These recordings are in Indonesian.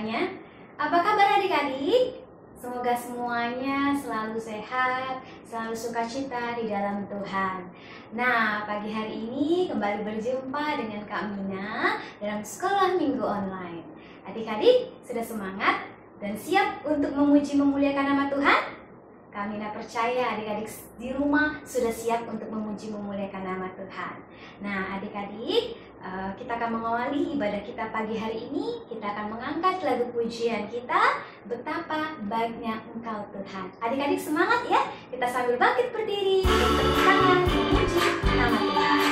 bertanya, apa kabar adik-adik? Semoga semuanya selalu sehat, selalu sukacita di dalam Tuhan. Nah, pagi hari ini kembali berjumpa dengan Kak Mina dalam sekolah minggu online. Adik-adik sudah semangat dan siap untuk memuji memuliakan nama Tuhan? Kak Mina percaya adik-adik di rumah sudah siap untuk memuji memuliakan nama Tuhan. Nah, adik-adik, kita akan mengawali ibadah kita pagi hari ini. Kita akan mengangkat lagu pujian kita, Betapa Baiknya Engkau Tuhan. Adik-adik semangat ya, kita sambil bangkit berdiri dan tepuk tangan memuji nama Tuhan.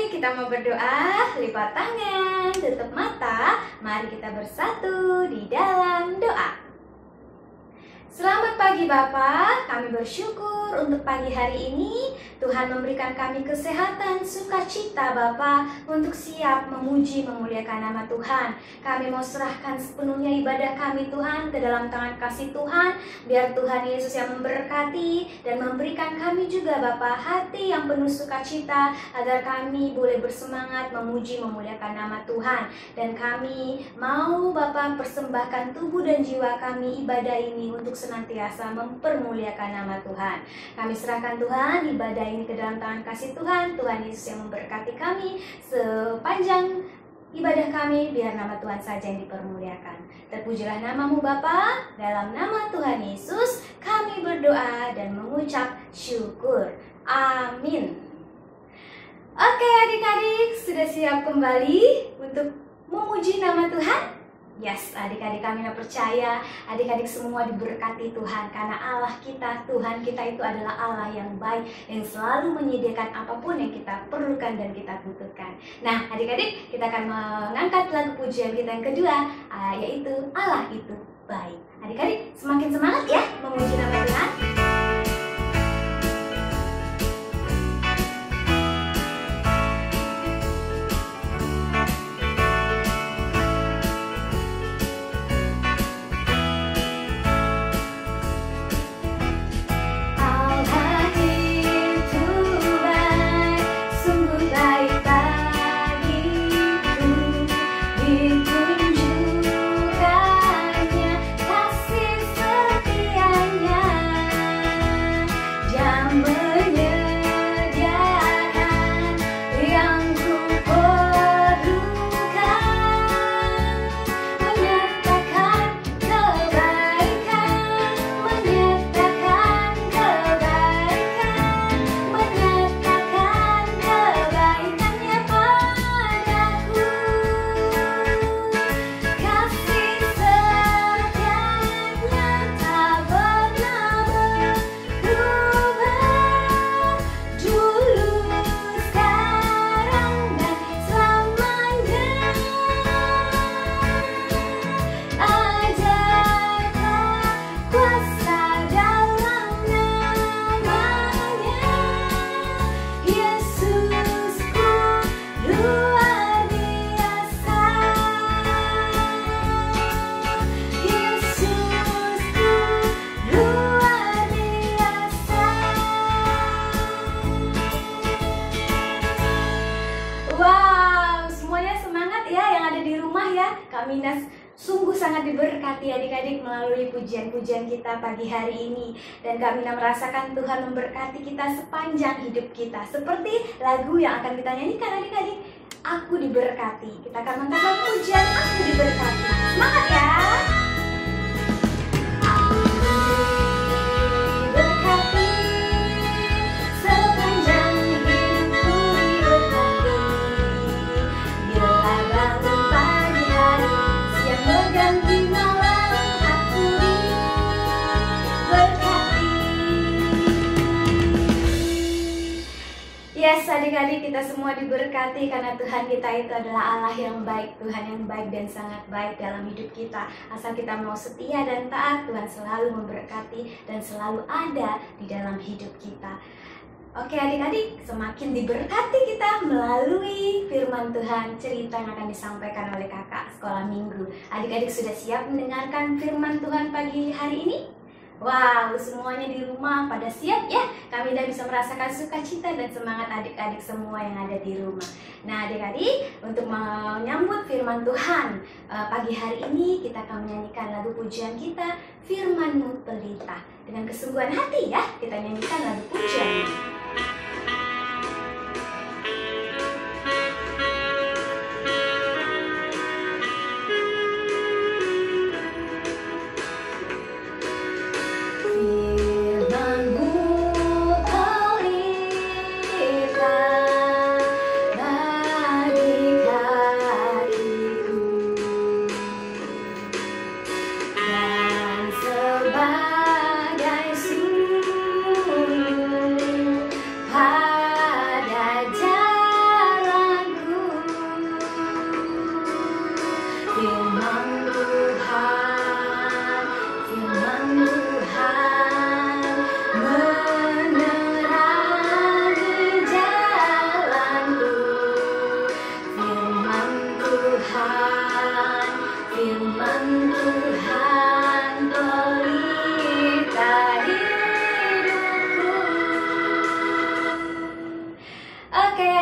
Kita mau berdoa, lipat tangan, tutup mata, mari kita bersatu di dalam doa. Selamat pagi Bapa, kami bersyukur untuk pagi hari ini Tuhan memberikan kami kesehatan, sukacita Bapa untuk siap memuji memuliakan nama Tuhan. Kami mau serahkan sepenuhnya ibadah kami Tuhan ke dalam tangan kasih Tuhan, biar Tuhan Yesus yang memberkati dan memberikan kami juga Bapa hati yang penuh sukacita agar kami boleh bersemangat memuji memuliakan nama Tuhan. Dan kami mau Bapa persembahkan tubuh dan jiwa kami ibadah ini untuk senantiasa mempermuliakan nama Tuhan. Kami serahkan Tuhan ibadah ini ke dalam tangan kasih Tuhan. Tuhan Yesus yang memberkati kami sepanjang ibadah kami, biar nama Tuhan saja yang dipermuliakan. Terpujilah namamu Bapa, dalam nama Tuhan Yesus kami berdoa dan mengucap syukur. Amin. Oke adik-adik, sudah siap kembali untuk memuji nama Tuhan? Yes, adik-adik kami percaya adik-adik semua diberkati Tuhan, karena Allah kita, Tuhan kita itu adalah Allah yang baik, yang selalu menyediakan apapun yang kita perlukan dan kita butuhkan. Nah adik-adik, kita akan mengangkat lagu pujian kita yang kedua, yaitu Allah itu baik. Adik-adik semakin semangat ya memuji nama Tuhan. Kak Mina sungguh sangat diberkati adik-adik melalui pujian-pujian kita pagi hari ini. Dan Kak Mina merasakan Tuhan memberkati kita sepanjang hidup kita. Seperti lagu yang akan kita nyanyikan adik-adik, Aku Diberkati. Kita akan mengangkat pujian Aku Diberkati. Semangat ya! Aku Yes, adik-adik, kita semua diberkati karena Tuhan kita itu adalah Allah yang baik, Tuhan yang baik dan sangat baik dalam hidup kita. Asal kita mau setia dan taat, Tuhan selalu memberkati dan selalu ada di dalam hidup kita. Oke adik-adik, semakin diberkati kita melalui firman Tuhan, cerita yang akan disampaikan oleh kakak sekolah minggu. Adik-adik sudah siap mendengarkan firman Tuhan pagi hari ini? Wow, semuanya di rumah pada siap ya? Kami sudah bisa merasakan sukacita dan semangat adik-adik semua yang ada di rumah. Nah adik-adik, untuk menyambut firman Tuhan pagi hari ini kita akan menyanyikan lagu pujian kita, Firman-Mu Pelita. Dengan kesungguhan hati ya, kita nyanyikan lagu pujian.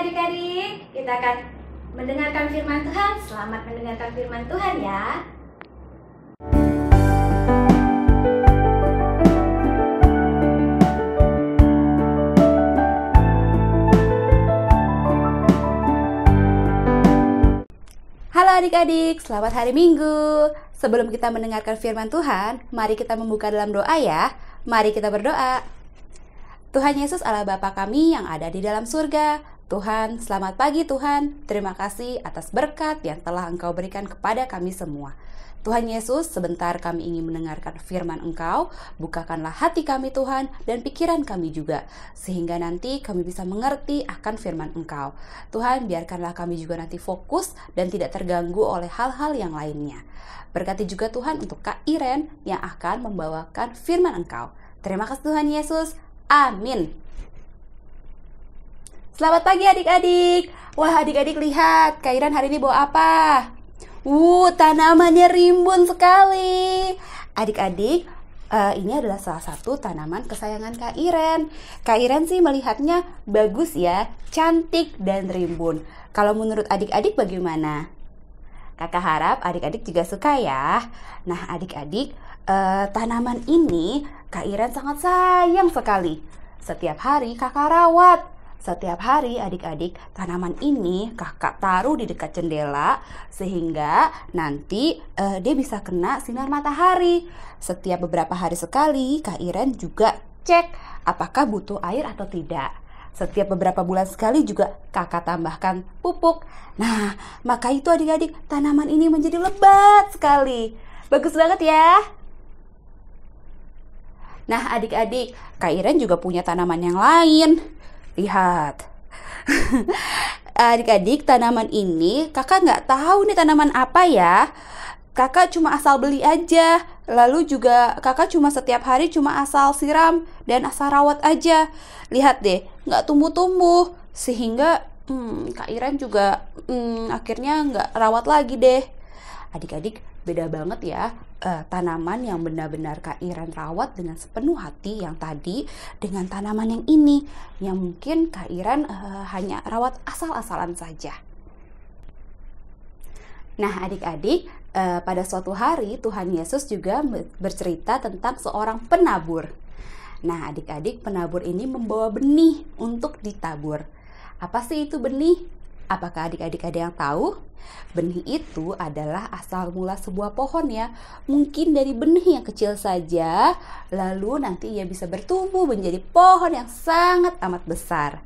Adik-adik, kita akan mendengarkan firman Tuhan. Selamat mendengarkan firman Tuhan ya. Halo adik-adik, selamat hari Minggu. Sebelum kita mendengarkan firman Tuhan, mari kita membuka dalam doa ya. Mari kita berdoa. Tuhan Yesus Allah Bapa kami yang ada di dalam surga. Tuhan, selamat pagi Tuhan. Terima kasih atas berkat yang telah Engkau berikan kepada kami semua. Tuhan Yesus, sebentar kami ingin mendengarkan firman Engkau. Bukakanlah hati kami Tuhan dan pikiran kami juga, sehingga nanti kami bisa mengerti akan firman Engkau. Tuhan, biarkanlah kami juga nanti fokus dan tidak terganggu oleh hal-hal yang lainnya. Berkati juga Tuhan untuk Kak Iren yang akan membawakan firman Engkau. Terima kasih Tuhan Yesus. Amin. Selamat pagi adik-adik. Wah adik-adik lihat, Kak Iren hari ini bawa apa? Tanamannya rimbun sekali. Adik-adik, ini adalah salah satu tanaman kesayangan Kak Iren. Kak Iren sih melihatnya bagus ya, cantik dan rimbun. Kalau menurut adik-adik bagaimana? Kakak harap adik-adik juga suka ya. Nah adik-adik, tanaman ini Kak Iren sangat sayang sekali. Setiap hari kakak rawat. Setiap hari adik-adik, tanaman ini kakak taruh di dekat jendela sehingga nanti dia bisa kena sinar matahari. Setiap beberapa hari sekali Kak Iren juga cek apakah butuh air atau tidak. Setiap beberapa bulan sekali juga kakak tambahkan pupuk. Nah, maka itu adik-adik, tanaman ini menjadi lebat sekali. Bagus banget ya. Nah adik-adik, Kak Iren juga punya tanaman yang lain. Lihat. Adik-adik, tanaman ini kakak nggak tahu nih tanaman apa ya. Kakak cuma asal beli aja. Lalu juga kakak cuma setiap hari cuma asal siram dan asal rawat aja. Lihat deh, nggak tumbuh-tumbuh. Sehingga Kak Iren juga akhirnya nggak rawat lagi deh. Adik-adik, beda banget ya. Tanaman yang benar-benar Kak Iren rawat dengan sepenuh hati yang tadi dengan tanaman yang ini yang mungkin Kak Iren hanya rawat asal-asalan saja. Nah adik-adik, pada suatu hari Tuhan Yesus juga bercerita tentang seorang penabur. Nah adik-adik, penabur ini membawa benih untuk ditabur. Apa sih itu benih? Apakah adik-adik ada yang tahu? Benih itu adalah asal mula sebuah pohon ya. Mungkin dari benih yang kecil saja, lalu nanti ia bisa bertumbuh menjadi pohon yang sangat amat besar.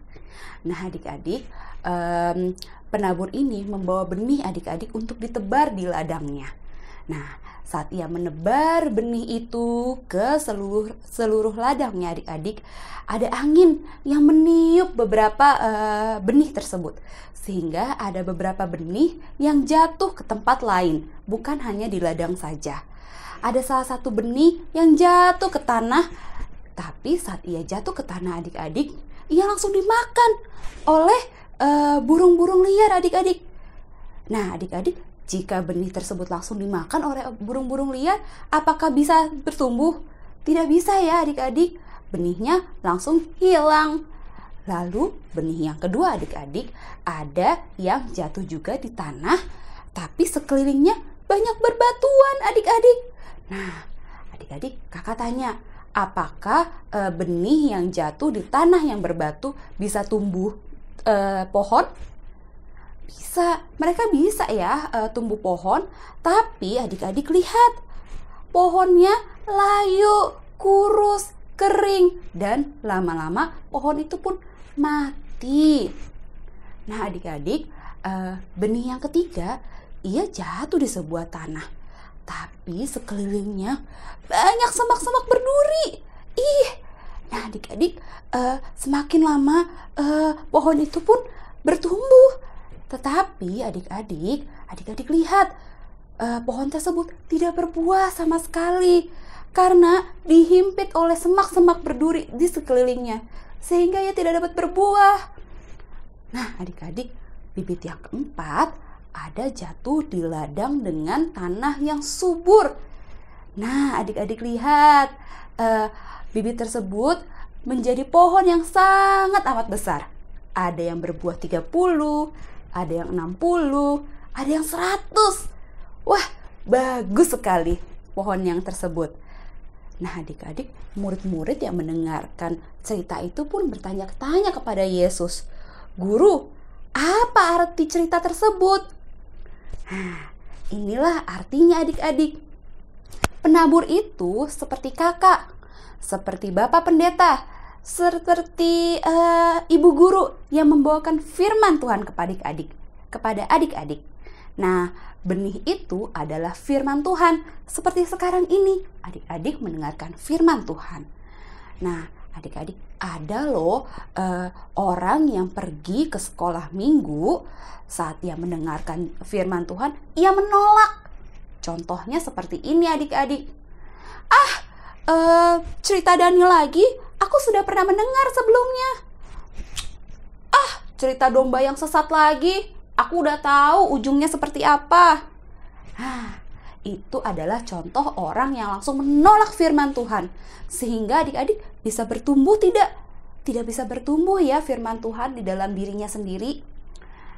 Nah adik-adik, penabur ini membawa benih adik-adik untuk ditebar di ladangnya. Nah, saat ia menebar benih itu ke seluruh ladangnya adik-adik, ada angin yang meniup beberapa benih tersebut. Sehingga ada beberapa benih yang jatuh ke tempat lain, bukan hanya di ladang saja. Ada salah satu benih yang jatuh ke tanah, tapi saat ia jatuh ke tanah adik-adik, ia langsung dimakan oleh burung-burung liar adik-adik. Nah adik-adik, jika benih tersebut langsung dimakan oleh burung-burung liar, apakah bisa bertumbuh? Tidak bisa ya adik-adik, benihnya langsung hilang. Lalu benih yang kedua adik-adik, ada yang jatuh juga di tanah, tapi sekelilingnya banyak berbatuan adik-adik. Nah adik-adik, kakak tanya, apakah benih yang jatuh di tanah yang berbatu bisa tumbuh pohon? Bisa, mereka bisa ya tumbuh pohon, tapi adik-adik lihat, pohonnya layu, kurus, kering, dan lama-lama pohon itu pun mati. Nah adik-adik, benih yang ketiga, ia jatuh di sebuah tanah, tapi sekelilingnya banyak semak-semak berduri. Nah adik-adik, semakin lama pohon itu pun bertumbuh. Tetapi adik-adik lihat, pohon tersebut tidak berbuah sama sekali karena dihimpit oleh semak-semak berduri di sekelilingnya, sehingga ia tidak dapat berbuah. Nah adik-adik, bibit yang keempat ada jatuh di ladang dengan tanah yang subur. Nah adik-adik lihat, bibit tersebut menjadi pohon yang sangat amat besar. Ada yang berbuah 30, ada yang 60, ada yang 100. Wah, bagus sekali pohon yang tersebut. Nah adik-adik, murid-murid yang mendengarkan cerita itu pun bertanya-tanya kepada Yesus, "Guru, apa arti cerita tersebut?" Nah, inilah artinya adik-adik. Penabur itu seperti kakak, seperti bapak pendeta, seperti ibu guru yang membawakan firman Tuhan kepada adik-adik. Nah, benih itu adalah firman Tuhan. Seperti sekarang ini, adik-adik mendengarkan firman Tuhan. Nah, adik-adik, ada loh orang yang pergi ke sekolah minggu, saat ia mendengarkan firman Tuhan, ia menolak. Contohnya seperti ini adik-adik. Cerita Daniel lagi, aku sudah pernah mendengar sebelumnya. Cerita domba yang sesat lagi, aku udah tahu ujungnya seperti apa. Itu adalah contoh orang yang langsung menolak firman Tuhan. Sehingga adik-adik bisa bertumbuh tidak bisa bertumbuh ya firman Tuhan di dalam dirinya sendiri.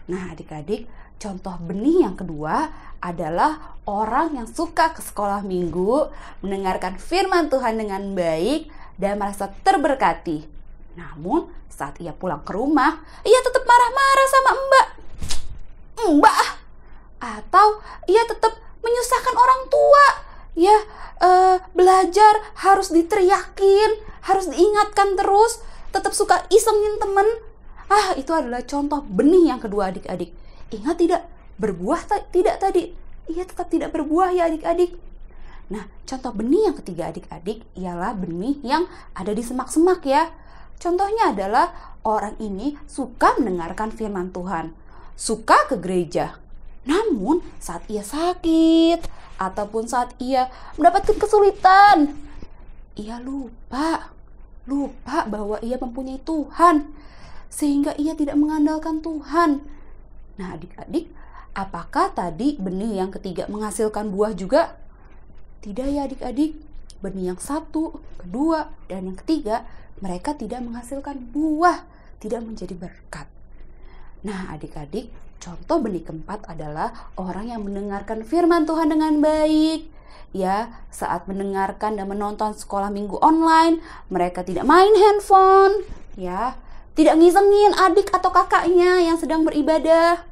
Nah adik-adik, contoh benih yang kedua adalah orang yang suka ke sekolah minggu, mendengarkan firman Tuhan dengan baik dan merasa terberkati. Namun saat ia pulang ke rumah, ia tetap marah-marah sama mbak, atau ia tetap menyusahkan orang tua. Ya, belajar harus diteriakin, harus diingatkan terus, tetap suka isengin temen. Itu adalah contoh benih yang kedua adik-adik. Ingat tidak? Berbuah tidak tadi? Ia tetap tidak berbuah ya adik-adik. Nah, contoh benih yang ketiga adik-adik ialah benih yang ada di semak-semak ya. Contohnya adalah orang ini suka mendengarkan firman Tuhan, suka ke gereja. Namun saat ia sakit ataupun saat ia mendapatkan kesulitan, ia lupa bahwa ia mempunyai Tuhan, sehingga ia tidak mengandalkan Tuhan. Nah adik-adik, apakah tadi benih yang ketiga menghasilkan buah juga? Tidak ya adik-adik. Benih yang satu, kedua, dan yang ketiga, mereka tidak menghasilkan buah, tidak menjadi berkat. Nah adik-adik, contoh benih keempat adalah orang yang mendengarkan firman Tuhan dengan baik. Ya, saat mendengarkan dan menonton sekolah minggu online, mereka tidak main handphone, ya, tidak ngisengin adik atau kakaknya yang sedang beribadah.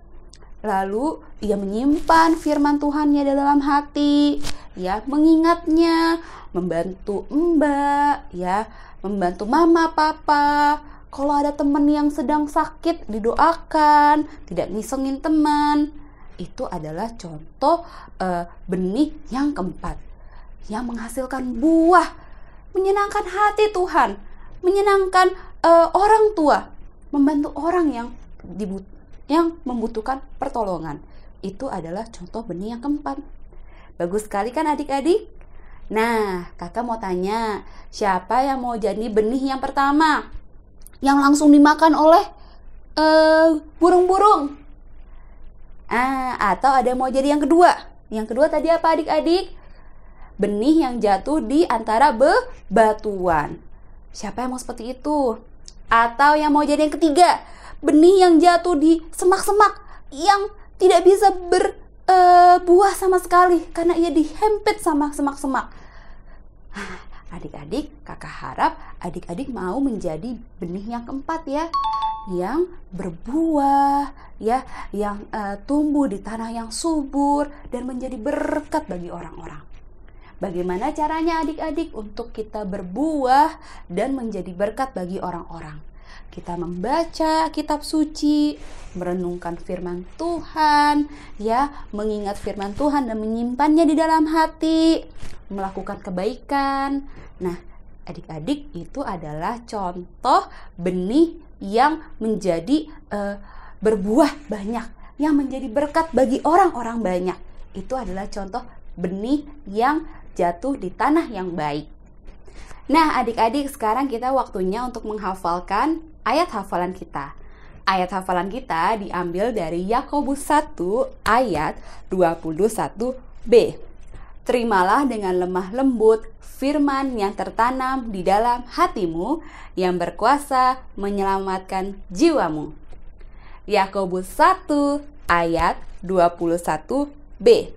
Lalu ia menyimpan firman Tuhannya dalam hati, ya, mengingatnya, membantu mbak, ya, membantu mama, papa. Kalau ada teman yang sedang sakit, didoakan, tidak ngisengin teman. itu adalah contoh benih yang keempat, yang menghasilkan buah, menyenangkan hati Tuhan, menyenangkan orang tua, membantu orang yang membutuhkan pertolongan. Itu adalah contoh benih yang keempat. Bagus sekali kan adik-adik? Nah, kakak mau tanya, siapa yang mau jadi benih yang pertama? Yang langsung dimakan oleh burung-burung? Atau ada yang mau jadi yang kedua? Yang kedua tadi apa adik-adik? Benih yang jatuh di antara bebatuan. Siapa yang mau seperti itu? Atau yang mau jadi yang ketiga? Benih yang jatuh di semak-semak yang tidak bisa berbuah sama sekali karena ia dihempit sama semak-semak. Adik-adik, kakak harap adik-adik mau menjadi benih yang keempat ya, yang berbuah ya, yang tumbuh di tanah yang subur dan menjadi berkat bagi orang-orang. Bagaimana caranya adik-adik untuk kita berbuah dan menjadi berkat bagi orang-orang? Kita membaca kitab suci, merenungkan firman Tuhan, ya, mengingat firman Tuhan dan menyimpannya di dalam hati, melakukan kebaikan. Nah, adik-adik, itu adalah contoh benih yang menjadi berbuah banyak, yang menjadi berkat bagi orang-orang banyak. Itu adalah contoh benih yang jatuh di tanah yang baik. Nah, adik-adik, sekarang kita waktunya untuk menghafalkan ayat hafalan kita. Ayat hafalan kita diambil dari Yakobus 1 ayat 21b. Terimalah dengan lemah lembut firman yang tertanam di dalam hatimu, yang berkuasa menyelamatkan jiwamu. Yakobus 1 ayat 21b.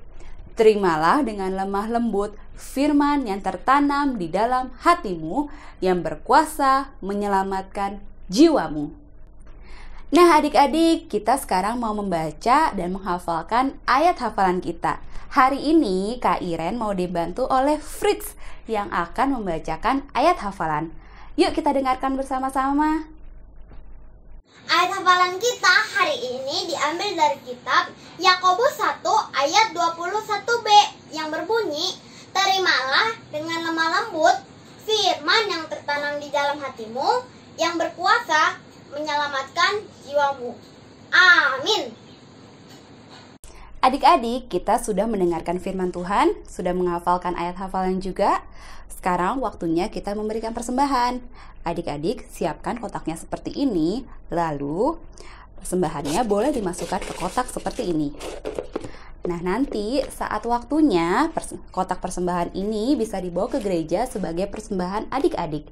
Terimalah dengan lemah lembut firman yang tertanam di dalam hatimu, yang berkuasa menyelamatkan jiwamu. Nah adik-adik, kita sekarang mau membaca dan menghafalkan ayat hafalan kita. Hari ini Kak Iren mau dibantu oleh Fritz yang akan membacakan ayat hafalan. Yuk kita dengarkan bersama-sama. Ayat hafalan kita hari ini diambil dari kitab Yakobus 1 ayat 21b yang berbunyi, terimalah dengan lemah lembut firman yang tertanam di dalam hatimu, yang berkuasa menyelamatkan jiwamu. Amin. Adik-adik, kita sudah mendengarkan firman Tuhan, sudah menghafalkan ayat hafalan juga. Sekarang waktunya kita memberikan persembahan. Adik-adik, siapkan kotaknya seperti ini, lalu persembahannya boleh dimasukkan ke kotak seperti ini. Nah, nanti saat waktunya kotak persembahan ini bisa dibawa ke gereja sebagai persembahan adik-adik.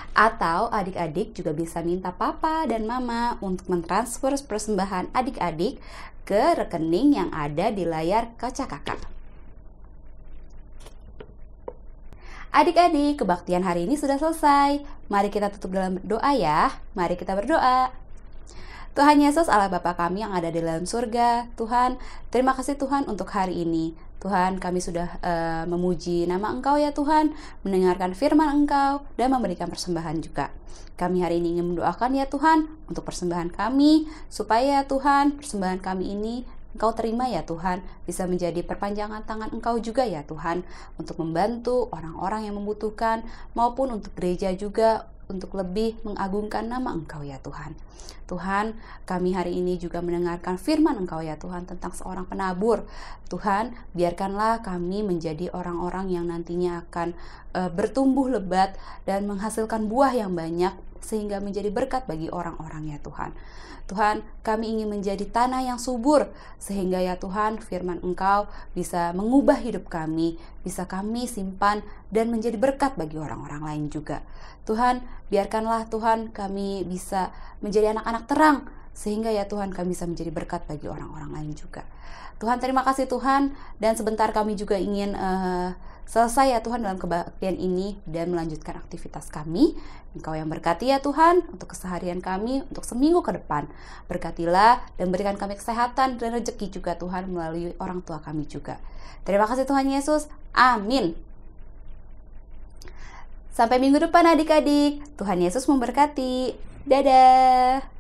Atau adik-adik juga bisa minta papa dan mama untuk mentransfer persembahan adik-adik ke rekening yang ada di layar kaca kakak. Adik-adik, kebaktian hari ini sudah selesai. Mari kita tutup dalam doa ya. Mari kita berdoa. Tuhan Yesus, Allah Bapa kami yang ada di dalam surga, Tuhan, terima kasih Tuhan untuk hari ini. Tuhan, kami sudah memuji nama Engkau ya Tuhan, mendengarkan firman Engkau, dan memberikan persembahan juga. Kami hari ini ingin mendoakan ya Tuhan, untuk persembahan kami, supaya Tuhan, persembahan kami ini Engkau terima ya Tuhan, bisa menjadi perpanjangan tangan Engkau juga ya Tuhan, untuk membantu orang-orang yang membutuhkan, maupun untuk gereja juga, untuk lebih mengagungkan nama Engkau ya Tuhan. Tuhan, kami hari ini juga mendengarkan firman Engkau ya Tuhan tentang seorang penabur. Tuhan, biarkanlah kami menjadi orang-orang yang nantinya akan bertumbuh lebat dan menghasilkan buah yang banyak sehingga menjadi berkat bagi orang-orang ya Tuhan. Tuhan, kami ingin menjadi tanah yang subur sehingga ya Tuhan firman Engkau bisa mengubah hidup kami, bisa kami simpan dan menjadi berkat bagi orang-orang lain juga. Tuhan, biarkanlah Tuhan kami bisa menjadi anak-anak terang sehingga ya Tuhan kami bisa menjadi berkat bagi orang-orang lain juga. Tuhan, terima kasih Tuhan, dan sebentar kami juga ingin selesai ya Tuhan dalam kebaktian ini dan melanjutkan aktivitas kami. Engkau yang berkati ya Tuhan untuk keseharian kami, untuk seminggu ke depan. Berkatilah dan berikan kami kesehatan dan rezeki juga Tuhan melalui orang tua kami juga. Terima kasih Tuhan Yesus. Amin. Sampai minggu depan adik-adik. Tuhan Yesus memberkati. Dadah.